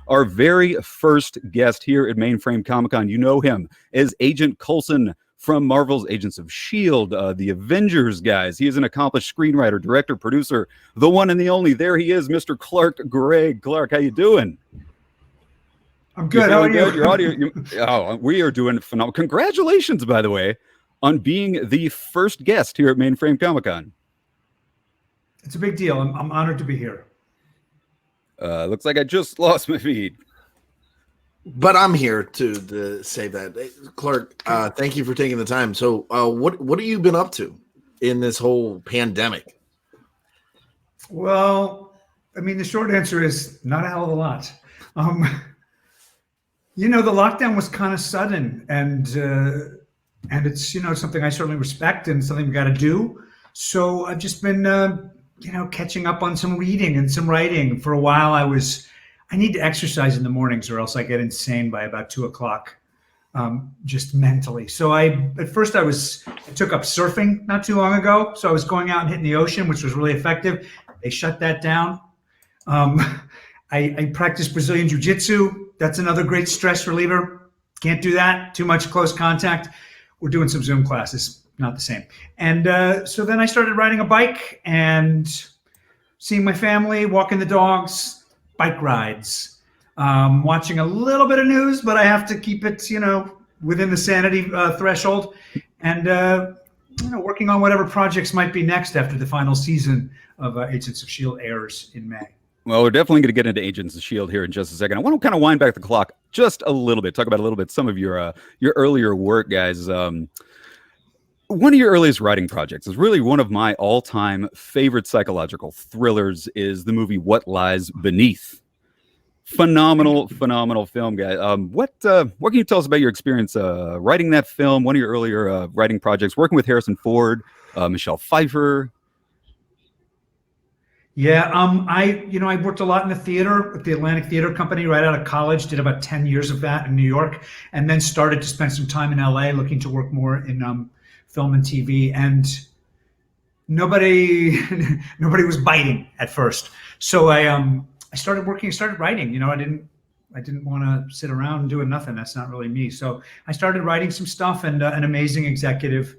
our very first guest here at Mainframe Comic-Con. You know him as Agent Coulson from Marvel's Agents of S.H.I.E.L.D., the Avengers guys. He is an accomplished screenwriter, director, producer, the one and the only. There he is, Mr. Clark Gregg. Clark, how you doing? I'm good. How are you? Your audio. We are doing phenomenal. Congratulations, by the way, on being the first guest here at Mainframe Comic-Con. It's a big deal. I'm honored to be here. Looks like I just lost my feed. But I'm here to say that. Clark, thank you for taking the time. So what have you been up to in this whole pandemic? Well, I mean, the short answer is not a hell of a lot. The lockdown was kind of sudden, and it's, something I certainly respect and something we got to do. So I've just been, catching up on some reading and some writing. For a while, I need to exercise in the mornings or else I get insane by about 2:00, just mentally. So at first I took up surfing not too long ago. So I was going out and hitting the ocean, which was really effective. They shut that down. I practiced Brazilian Jiu-Jitsu. That's another great stress reliever. Can't do that. Too much close contact. We're doing some Zoom classes. Not the same. And so then I started riding a bike and seeing my family, walking the dogs, bike rides, watching a little bit of news, but I have to keep it, within the sanity threshold, and working on whatever projects might be next after the final season of Agents of S.H.I.E.L.D. airs in May. Well, we're definitely going to get into Agents of S.H.I.E.L.D. here in just a second. I want to kind of wind back the clock just a little bit, talk about a little bit some of your earlier work, guys. One of your earliest writing projects is really one of my all-time favorite psychological thrillers is the movie What Lies Beneath. Phenomenal film, guys. What can you tell us about your experience writing that film, one of your earlier writing projects, working with Harrison Ford, Michelle Pfeiffer? Yeah, I worked a lot in the theater at the Atlantic Theater Company right out of college, did about 10 years of that in New York, and then started to spend some time in LA looking to work more in film and TV, and nobody was biting at first. So I started working, started writing. I didn't want to sit around doing nothing. That's not really me. So I started writing some stuff, and an amazing executive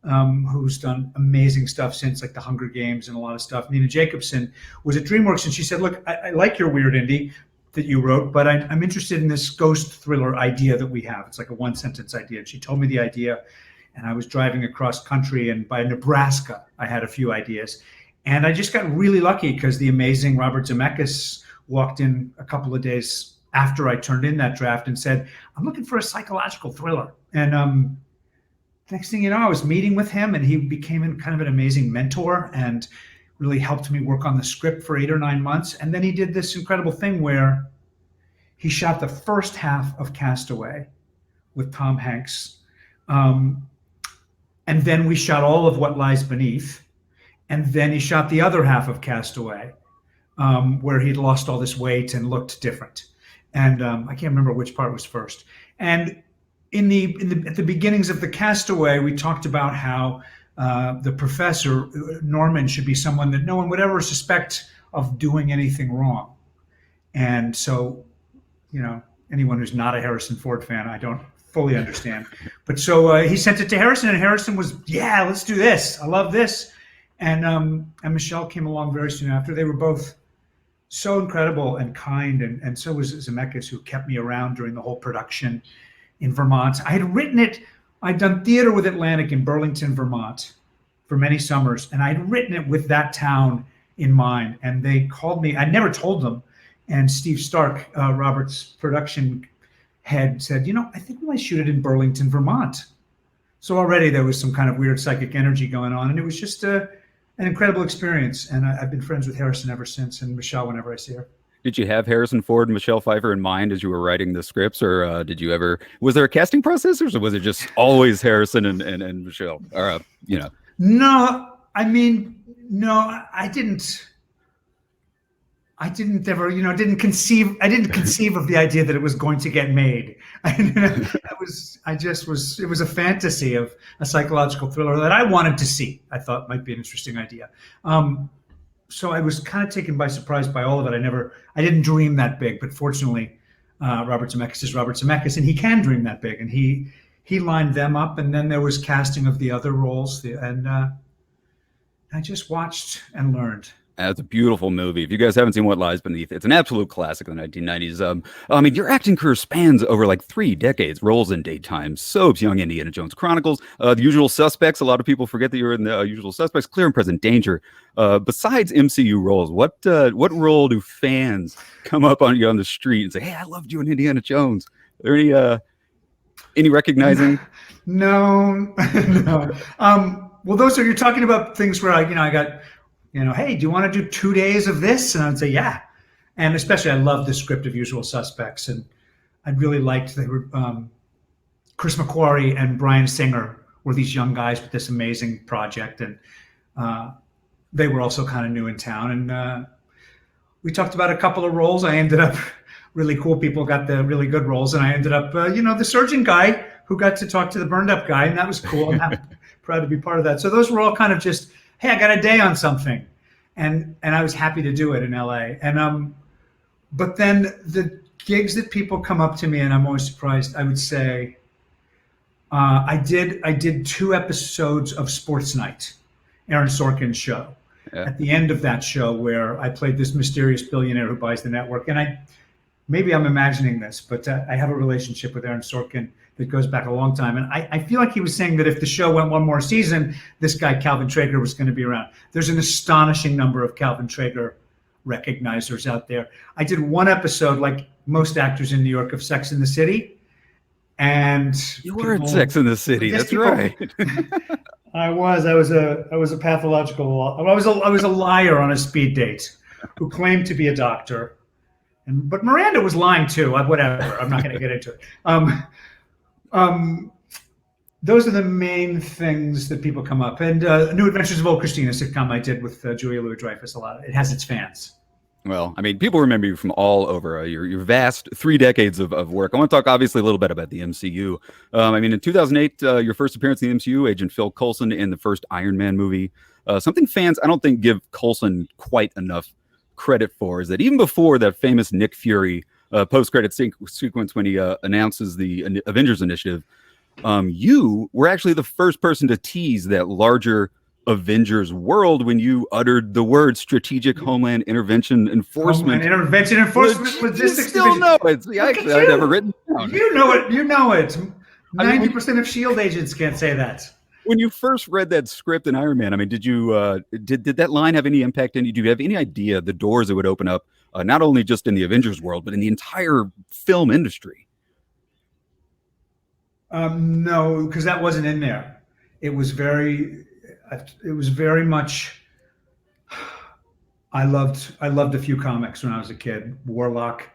who's done amazing stuff since, like The Hunger Games and a lot of stuff. Nina Jacobson was at DreamWorks, and she said, look, I like your weird indie that you wrote, but I'm interested in this ghost thriller idea that we have. It's like a one-sentence idea. And she told me the idea, and I was driving across country, and by Nebraska, I had a few ideas. And I just got really lucky because the amazing Robert Zemeckis walked in a couple of days after I turned in that draft and said, I'm looking for a psychological thriller. And next thing you know, I was meeting with him, and he became kind of an amazing mentor and really helped me work on the script for 8 or 9 months. And then he did this incredible thing where he shot the first half of Castaway with Tom Hanks. And then we shot all of What Lies Beneath. And then he shot the other half of Castaway, where he'd lost all this weight and looked different. And I can't remember which part was first. And at the beginnings of the Castaway, we talked about how the professor, Norman, should be someone that no one would ever suspect of doing anything wrong. And so, anyone who's not a Harrison Ford fan, I don't fully understand. But so he sent it to Harrison, and Harrison was, yeah, let's do this. I love this. And Michelle came along very soon after. They were both so incredible and kind, and so was Zemeckis, who kept me around during the whole production in Vermont. I had written it. I'd done theater with Atlantic in Burlington, Vermont for many summers, and I'd written it with that town in mind. And they called me. I never told them. And Steve Stark, Robert's production head, said, I think we might shoot it in Burlington, Vermont. So already there was some kind of weird psychic energy going on, and it was just an incredible experience. And I've been friends with Harrison ever since, and Michelle whenever I see her. Did you have Harrison Ford and Michelle Pfeiffer in mind as you were writing the scripts, or was there a casting process, or was it just always Harrison and Michelle? Or, No, no, I didn't ever, didn't conceive of the idea that it was going to get made. It was a fantasy of a psychological thriller that I wanted to see. I thought might be an interesting idea. so I was kind of taken by surprise by all of it. I didn't dream that big, but fortunately, Robert Zemeckis is Robert Zemeckis, and he can dream that big, and he lined them up, and then there was casting of the other roles, and I just watched and learned. That's a beautiful movie. If you guys haven't seen What Lies Beneath, it's an absolute classic of the 1990s. I mean, your acting career spans over like 3 decades, roles in daytime soaps, Young Indiana Jones Chronicles, The Usual Suspects. A lot of people forget that you're in The Usual Suspects, Clear and Present Danger. Besides MCU roles, what role do fans come up on you on the street and say, "Hey, I loved you in Indiana Jones"? Are there any recognizing? No, no. Well, you're talking about things where I got, hey, do you want to do 2 days of this? And I'd say, yeah. And especially, I love the script of Usual Suspects, and I really liked they were Chris McQuarrie and Bryan Singer were these young guys with this amazing project, and they were also kind of new in town. And we talked about a couple of roles. I ended up really cool people got the really good roles, and I ended up, the surgeon guy who got to talk to the burned up guy, and that was cool. I'm proud to be part of that. So those were all kind of just, hey, I got a day on something, and I was happy to do it in LA. And but then the gigs that people come up to me, and I'm always surprised. I would say, I did 2 episodes of Sports Night, Aaron Sorkin's show. Yeah. At the end of that show, where I played this mysterious billionaire who buys the network, and maybe I'm imagining this, but I have a relationship with Aaron Sorkin that goes back a long time. And I feel like he was saying that if the show went one more season, this guy, Calvin Traeger, was going to be around. There's an astonishing number of Calvin Traeger recognizers out there. I did 1 episode, like most actors in New York, of Sex in the City. And you were in Sex in the City. That's right. I was a pathological, I was a liar on a speed date who claimed to be a doctor. But Miranda was lying too. Whatever. I'm not going to get into it. Those are the main things that people come up. And New Adventures of Old Christina, sitcom I did with Julia Louis-Dreyfus a lot. It has its fans. Well, I mean, people remember you from all over your vast 3 decades of work. I want to talk obviously a little bit about the MCU. I mean, in 2008, your first appearance in the MCU, Agent Phil Coulson in the first Iron Man movie. Something fans, I don't think, give Coulson quite enough credit for is that even before that famous Nick Fury post-credit sequence when he announces the Avengers Initiative, you were actually the first person to tease that larger Avengers world when you uttered the word strategic homeland intervention enforcement. Intervention enforcement logistics still know it. See, I've never written it down. You know it. 90% of S.H.I.E.L.D. agents can't say that. When you first read that script in Iron Man, I mean, did you did that line have any impact on you? Do you have any idea the doors it would open up, not only just in the Avengers world, but in the entire film industry? No, because that wasn't in there. It was very much. I loved a few comics when I was a kid: Warlock,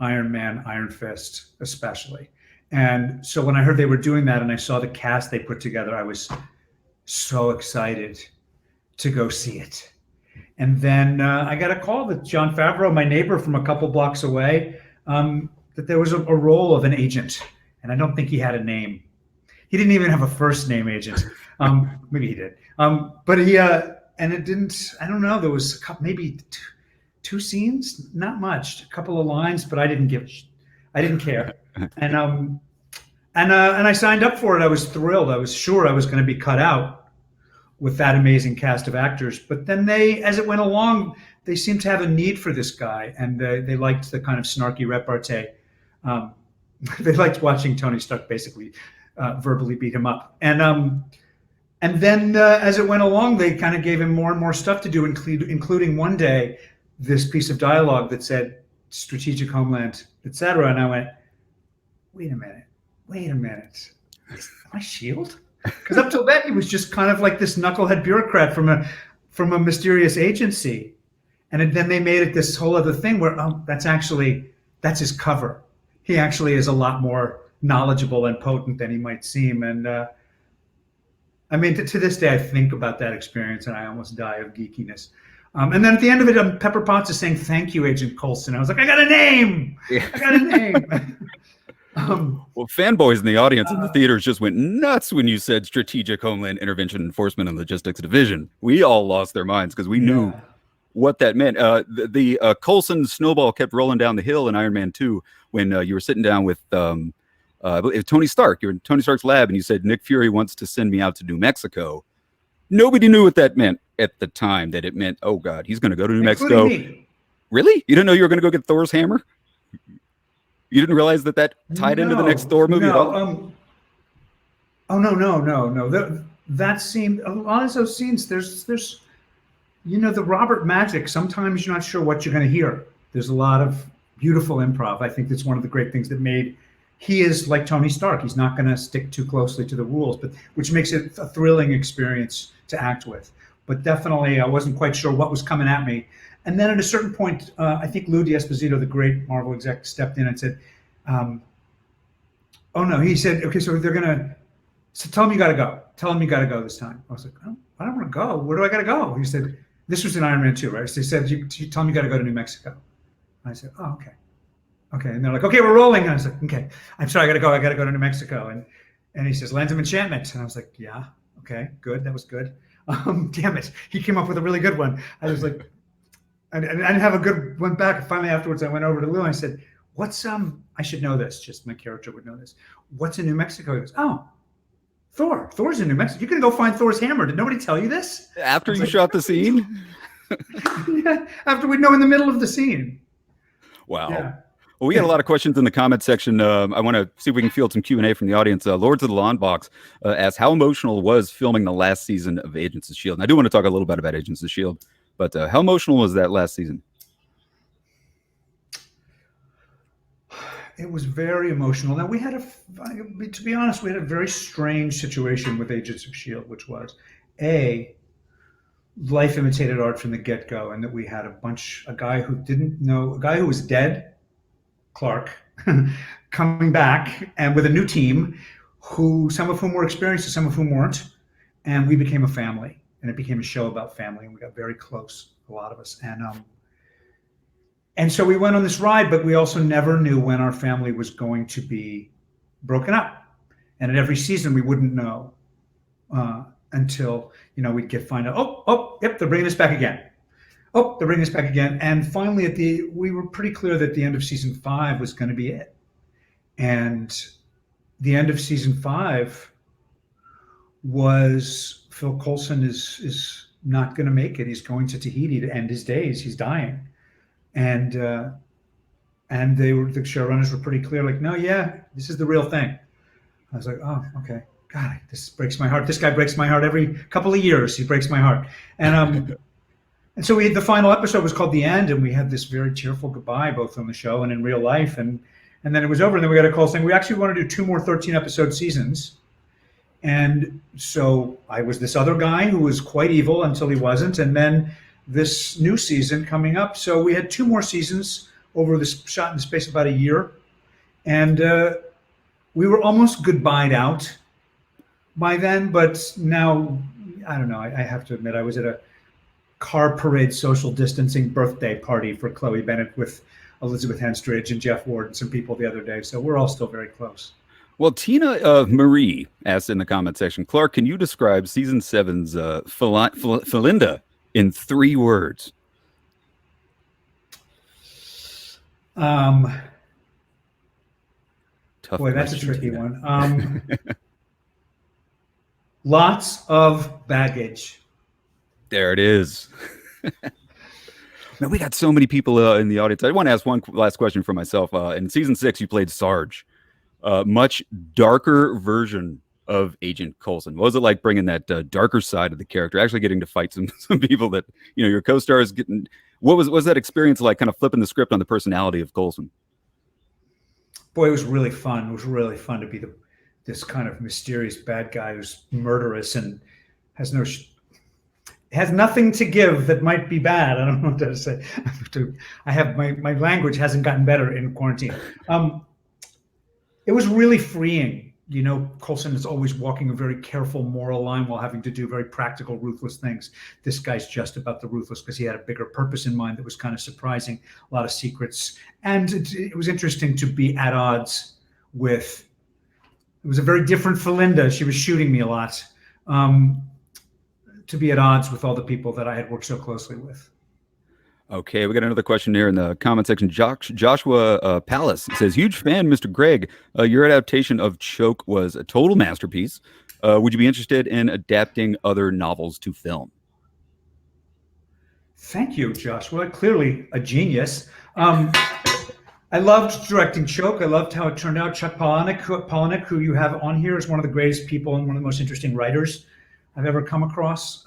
Iron Man, Iron Fist, especially. And so when I heard they were doing that and I saw the cast they put together, I was so excited to go see it. And then I got a call that Jon Favreau, my neighbor from a couple blocks away, that there was a role of an agent. And I don't think he had a name. He didn't even have a first name, Agent. Maybe he did. But he, and it didn't, I don't know, there was a couple, maybe two scenes, not much, a couple of lines, but I didn't care. And I signed up for it. I was thrilled. I was sure I was going to be cut out with that amazing cast of actors. But then as it went along, they seemed to have a need for this guy, and they liked the kind of snarky repartee. They liked watching Tony Stark basically verbally beat him up. And then as it went along, they kind of gave him more and more stuff to do, including one day this piece of dialogue that said strategic homeland, etc. And I went, wait a minute. Am I S.H.I.E.L.D.? Because up till then, he was just kind of like this knucklehead bureaucrat from a mysterious agency. And then they made it this whole other thing where, that's his cover. He actually is a lot more knowledgeable and potent than he might seem. And I mean, to this day, I think about that experience and I almost die of geekiness. And then at the end of it, Pepper Potts is saying, "Thank you, Agent Coulson." I was like, I got a name. Well, fanboys in the audience in the theaters just went nuts when you said Strategic Homeland Intervention Enforcement and Logistics Division. We all lost their minds because we knew what that meant. The Coulson snowball kept rolling down the hill in Iron Man 2 when you were sitting down with I believe Tony Stark. You're in Tony Stark's lab, and you said, Nick Fury wants to send me out to New Mexico. Nobody knew what that meant at the time, that it meant, oh, God, he's going to go to New Mexico. Me. Really? You didn't know you were going to go get Thor's hammer? You didn't realize that tied into the next Thor movie at all? No. That scene, a lot of those scenes, there's the Robert magic. Sometimes you're not sure what you're going to hear. There's a lot of beautiful improv. I think that's one of the great things that made. He is like Tony Stark. He's not going to stick too closely to the rules, but which makes it a thrilling experience to act with. But definitely, I wasn't quite sure what was coming at me. And then at a certain point, I think Lou D'Esposito, the great Marvel exec, stepped in and said, "Oh no," he said, "Okay, so they're gonna. So tell him you got to go. Tell him you got to go this time." I was like, "Oh, I don't want to go. Where do I got to go?" He said, "This was in Iron Man 2, right?" So he said, "You tell him you got to go to New Mexico." I said, "Oh, okay." Okay, and they're like, "Okay, we're rolling." And I was like, "Okay, I'm sorry, I got to go to New Mexico." And he says, "Lands of Enchantment." And I was like, "Yeah, okay, good, that was good." Damn it, he came up with a really good one. I was like, I didn't have a good one back. Finally, afterwards, I went over to Lou and I said, "What's I should know this. Just my character would know this. What's in New Mexico?" He goes, "Oh, Thor. Thor's in New Mexico. You can go find Thor's hammer. Did nobody tell you this?" After you shot the scene? Yeah, after we know in the middle of the scene. Wow. Yeah. Well, we got a lot of questions in the comment section. I want to see if we can field some Q&A from the audience. Lords of the Lawn Box asks, how emotional was filming the last season of Agents of S.H.I.E.L.D.? And I do want to talk a little bit about Agents of S.H.I.E.L.D., but how emotional was that last season? It was very emotional. Now, to be honest, we had a very strange situation with Agents of S.H.I.E.L.D., which was, life imitated art from the get-go, and that we had a guy who was dead, Clark, coming back and with a new team, some of whom were experienced and some of whom weren't, and we became a family, and it became a show about family, and we got very close, a lot of us, and so we went on this ride, but we also never knew when our family was going to be broken up, and at every season we wouldn't know until we'd find out. Yep, they're bringing us back again. Oh, they're bringing us back again. And finally, we were pretty clear that the end of season 5 was going to be it. And the end of season 5 was Phil Coulson is not going to make it. He's going to Tahiti to end his days. He's dying. And the showrunners were pretty clear, like, no, yeah, this is the real thing. I was like, oh, okay. God, this breaks my heart. This guy breaks my heart every couple of years. He breaks my heart. And and so the final episode was called The End, and we had this very tearful goodbye, both on the show and in real life. And then it was over, and then we got a call saying we actually want to do 2 more 13-episode seasons. And so I was this other guy who was quite evil until he wasn't, and then this new season coming up. So we had 2 more seasons over this shot in the space of about a year, and we were almost goodbye'd out by then. But now, I don't know. I have to admit, I was at a car parade social distancing birthday party for Chloe Bennett with Elizabeth Henstridge and Jeff Ward and some people the other day. So we're all still very close. Well, Tina Marie asked in the comment section, Clark, can you describe season 7's Felinda in 3 words? Tough Tough boy, that's a question, tricky Tina. one. Lots of baggage. There it is. Man, we got so many people in the audience. I want to ask one last question for myself. In season 6, you played Sarge, much darker version of Agent Coulson. What was it like bringing that darker side of the character, actually getting to fight some people that your co-stars getting? What was that experience like, kind of flipping the script on the personality of Coulson? Boy, it was really fun. It was really fun to be this kind of mysterious bad guy who's murderous and has nothing to give that might be bad. I don't know what to say. I have my language hasn't gotten better in quarantine. It was really freeing. Coulson is always walking a very careful moral line while having to do very practical, ruthless things. This guy's just about the ruthless because he had a bigger purpose in mind that was kind of surprising, a lot of secrets. And it was interesting to be at odds with, it was a very different Felinda. She was shooting me a lot. To be at odds with all the people that I had worked so closely with. Okay, we got another question here in the comment section. Joshua Palace says, "Huge fan, Mr. Gregg. Your adaptation of Choke was a total masterpiece. Would you be interested in adapting other novels to film?" Thank you, Joshua. Clearly a genius. I loved directing Choke. I loved how it turned out. Chuck Palahniuk, who you have on here, is one of the greatest people and one of the most interesting writers I've ever come across.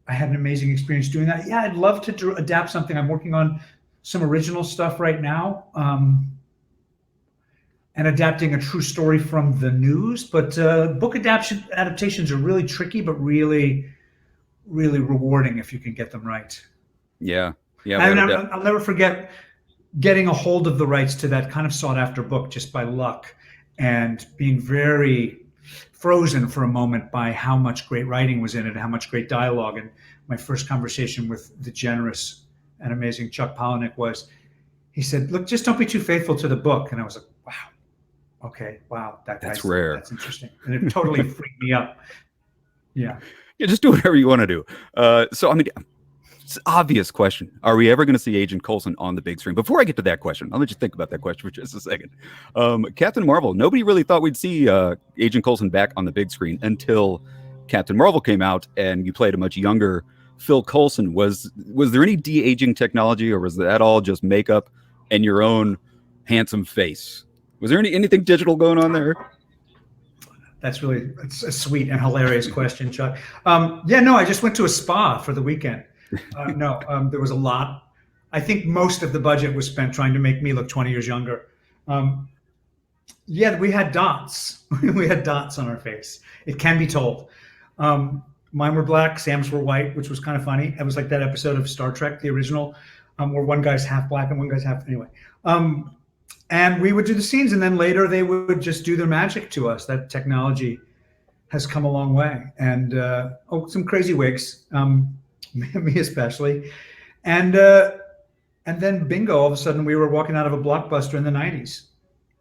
I had an amazing experience doing that. Yeah, I'd love to adapt something. I'm working on some original stuff right now, and adapting a true story from the news. But book adaptations are really tricky, but really, really rewarding if you can get them right. Yeah, yeah. And I'll never forget getting a hold of the rights to that kind of sought after book just by luck, and being very frozen for a moment by how much great writing was in it, how much great dialogue. And my first conversation with the generous and amazing Chuck Palahniuk was, he said, "Look, just don't be too faithful to the book." And I was like, wow, okay, wow, that's rare. That's interesting. And it totally freaked me up. Yeah. Yeah, just do whatever you want to do. So, I mean, it's an obvious question. Are we ever going to see Agent Coulson on the big screen? Before I get to that question, I'll let you think about that question for just a second. Captain Marvel, nobody really thought we'd see Agent Coulson back on the big screen until Captain Marvel came out and you played a much younger Phil Coulson. Was there any de-aging technology, or was that all just makeup and your own handsome face? Was there anything digital going on there? It's a sweet and hilarious question, Chuck. Yeah, no, I just went to a spa for the weekend. There was a lot. I think most of the budget was spent trying to make me look 20 years younger. Yeah, we had dots. We had dots on our face. It can be told. Mine were black, Sam's were white, which was kind of funny. It was like that episode of Star Trek, the original, where one guy's half black and one guy's half, anyway. And we would do the scenes, and then later they would just do their magic to us. That technology has come a long way. And some crazy wigs, me especially. And then bingo, all of a sudden we were walking out of a Blockbuster in the 90s.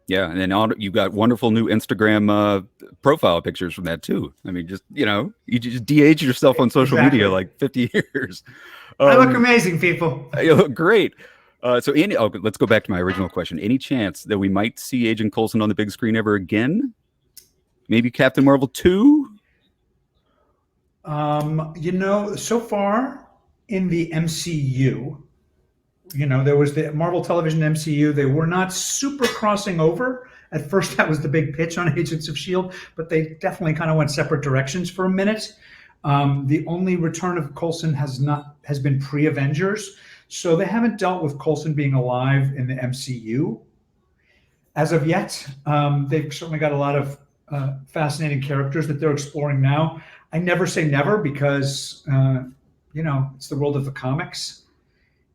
Yeah, and then you got wonderful new Instagram profile pictures from that too. I mean, you just de-age yourself on social media like 50 years. I look amazing, people. You look great. So, let's go back to my original question. Any chance that we might see Agent Coulson on the big screen ever again? Maybe Captain Marvel 2? So far in the MCU, there was the Marvel Television MCU. They were not super crossing over. At first, that was the big pitch on Agents of S.H.I.E.L.D., but they definitely kind of went separate directions for a minute. The only return of Coulson has been pre-Avengers. So they haven't dealt with Coulson being alive in the MCU as of yet. They've certainly got a lot of fascinating characters that they're exploring now. I never say never because, it's the world of the comics,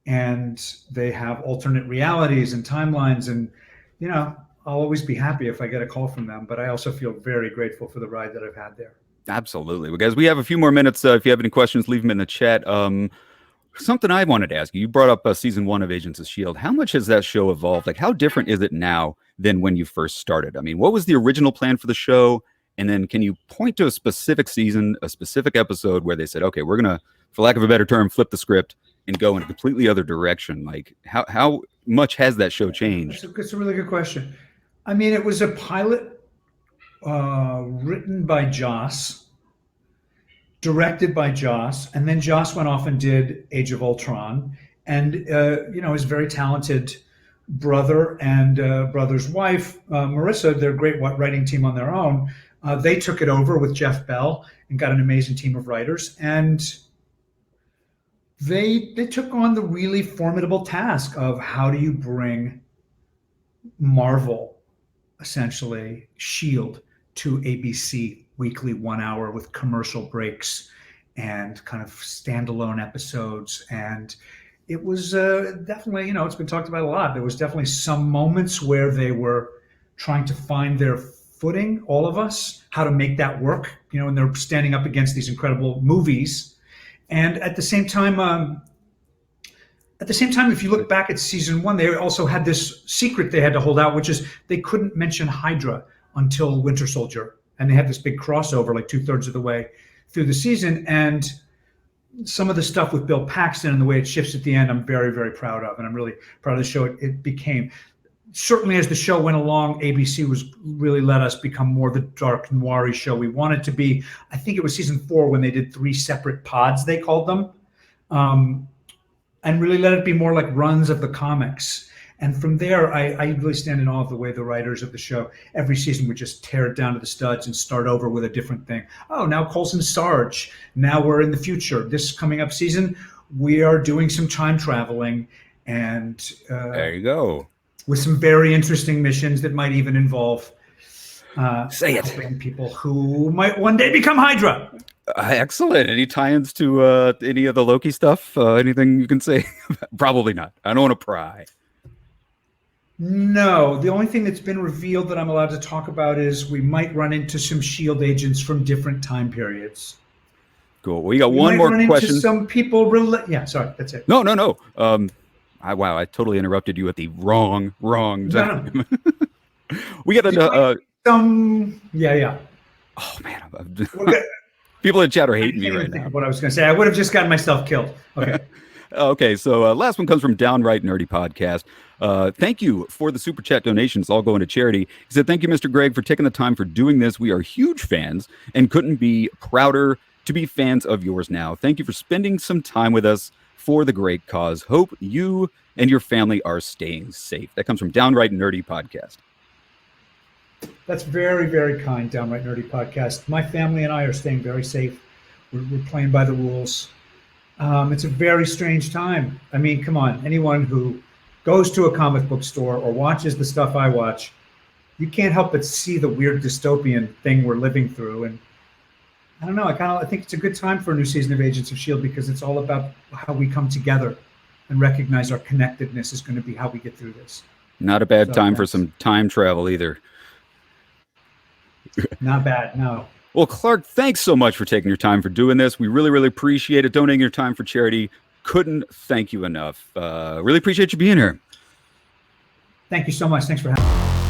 and they have alternate realities and timelines. And, I'll always be happy if I get a call from them. But I also feel very grateful for the ride that I've had there. Absolutely. Well, guys, we have a few more minutes. If you have any questions, leave them in the chat. Something I wanted to ask you brought up season 1 of Agents of S.H.I.E.L.D. How much has that show evolved? Like, how different is it now than when you first started? I mean, what was the original plan for the show? And then can you point to a specific season, a specific episode where they said, okay, we're going to, for lack of a better term, flip the script and go in a completely other direction? Like, how much has that show changed? It's a really good question. I mean, it was a pilot written by Joss, directed by Joss, and then Joss went off and did Age of Ultron. And, his very talented brother and brother's wife, Marissa, their great writing team on their own, they took it over with Jeff Bell and got an amazing team of writers. And they took on the really formidable task of how do you bring Marvel, essentially S.H.I.E.L.D., to ABC weekly 1 hour with commercial breaks and kind of standalone episodes. And it was definitely, it's been talked about a lot. There was definitely some moments where they were trying to find their footing, all of us, how to make that work, and they're standing up against these incredible movies. And at the same time, if you look back at season 1, they also had this secret they had to hold out, which is they couldn't mention Hydra until Winter Soldier. And they had this big crossover like 2/3 of the way through the season. And some of the stuff with Bill Paxton and the way it shifts at the end, I'm very, very proud of. And I'm really proud of the show it became. Certainly as the show went along, ABC was really let us become more the dark noir show we wanted to be. I think it was season 4 when they did 3 separate pods, they called them, and really let it be more like runs of the comics. And from there, I really stand in awe of the way the writers of the show, every season would just tear it down to the studs and start over with a different thing. Oh, now Coulson Sarge. Now we're in the future. This coming up season, we are doing some time traveling, and there you go. With some very interesting missions that might even involve helping people who might one day become Hydra. Excellent. Any tie-ins to any of the Loki stuff? Anything you can say? Probably not. I don't want to pry. No, the only thing that's been revealed that I'm allowed to talk about is we might run into some S.H.I.E.L.D. agents from different time periods. Cool. We got one more question. Some people yeah, sorry, that's it. No. Wow, I totally interrupted you at the wrong time. No. We got yeah. Oh man, people in chat are hating me right now. What I was going to say, I would have just gotten myself killed. Okay. Okay, so last one comes from Downright Nerdy Podcast. Thank you for the super chat donations, all going to charity. He said, "Thank you, Mr. Gregg, for taking the time for doing this. We are huge fans and couldn't be prouder to be fans of yours now. Thank you for spending some time with us for the great cause. Hope you and your family are staying safe." That comes from Downright Nerdy Podcast. That's very, very kind, Downright Nerdy Podcast. My family and I are staying very safe. We're playing by the rules. It's a very strange time. I mean, come on. Anyone who goes to a comic book store or watches the stuff I watch, you can't help but see the weird dystopian thing we're living through. And I don't know. I think it's a good time for a new season of Agents of S.H.I.E.L.D. because it's all about how we come together and recognize our connectedness is going to be how we get through this. Not a bad time for some time travel either. Not bad, no. Well, Clark, thanks so much for taking your time for doing this. We really, really appreciate it. Donating your time for charity. Couldn't thank you enough. Really appreciate you being here. Thank you so much. Thanks for having me.